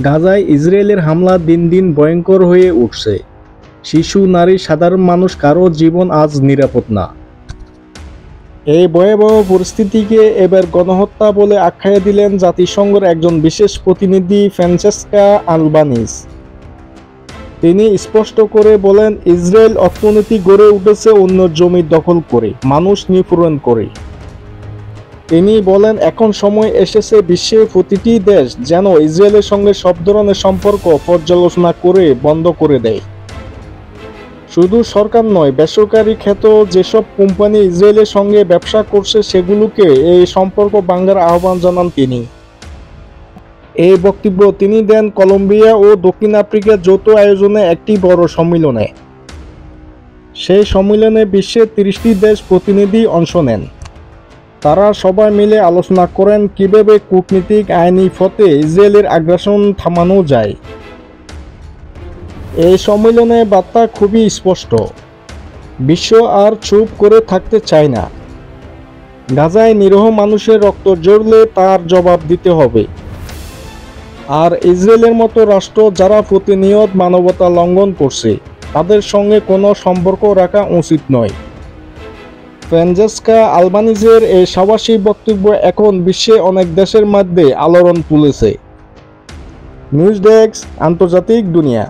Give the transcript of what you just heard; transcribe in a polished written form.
গাজায় ইসরায়েলের হামলা দিন দিন ভয়ঙ্কর হয়ে উঠছে। শিশু, নারী, সাধারণ মানুষ কারো জীবন আজ নিরাপদ না। এই ভয়াবহ পরিস্থিতিকে এবার গণহত্যা বলে আখ্যা দিলেন জাতিসংঘের একজন বিশেষ প্রতিনিধি ফ্রান্সেস্কা আলবানিজ। তিনি স্পষ্ট করে বলেন, ইসরায়েল অর্থনীতি গড়ে উঠেছে অন্যের জমি দখল করে, মানুষ নিপীড়ন করে। তিনি বলেন, এখন সময় এসেছে বিশ্বের প্রতিটি দেশ যেন ইসরায়েলের সঙ্গে সব ধরনের সম্পর্ক পর্যালোচনা করে বন্ধ করে দেয়। শুধু সরকার নয়, বেসরকারি ক্ষেত্র যেসব কোম্পানি ইসরায়েলের সঙ্গে ব্যবসা করছে সেগুলোকে এই সম্পর্ক ভাঙার আহ্বান জানান তিনি। এই বক্তব্য তিনি দেন কলম্বিয়া ও দক্ষিণ আফ্রিকার যৌথ আয়োজনে একটি বড় সম্মেলনে। সেই সম্মেলনে বিশ্বের 30টি দেশ প্রতিনিধি অংশ নেন। তারা সবাই মিলে আলোচনা করেন কিভাবে কূটনীতিক আইনি পথে ইসরায়েলের আগ্রাসন থামানো যায়। এই সম্মেলনে বার্তা খুবই স্পষ্ট, বিশ্ব আর চুপ করে থাকতে চায় না। গাজায় নিরীহ মানুষের রক্ত ঝরলে তার জবাব দিতে হবে। আর ইসরায়েলের মতো রাষ্ট্র যারা প্রতিনিয়ত মানবতা লঙ্ঘন করছে তাদের সঙ্গে কোনো সম্পর্ক রাখা উচিত নয়। ফ্রান্সেস্কা আলবানিজের এই সাহসী বক্তব্য এখন বিশ্বে অনেক দেশের মধ্যে আলোড়ন তুলেছে। নিউজ ডেস্ক, আন্তর্জাতিক দুনিয়া।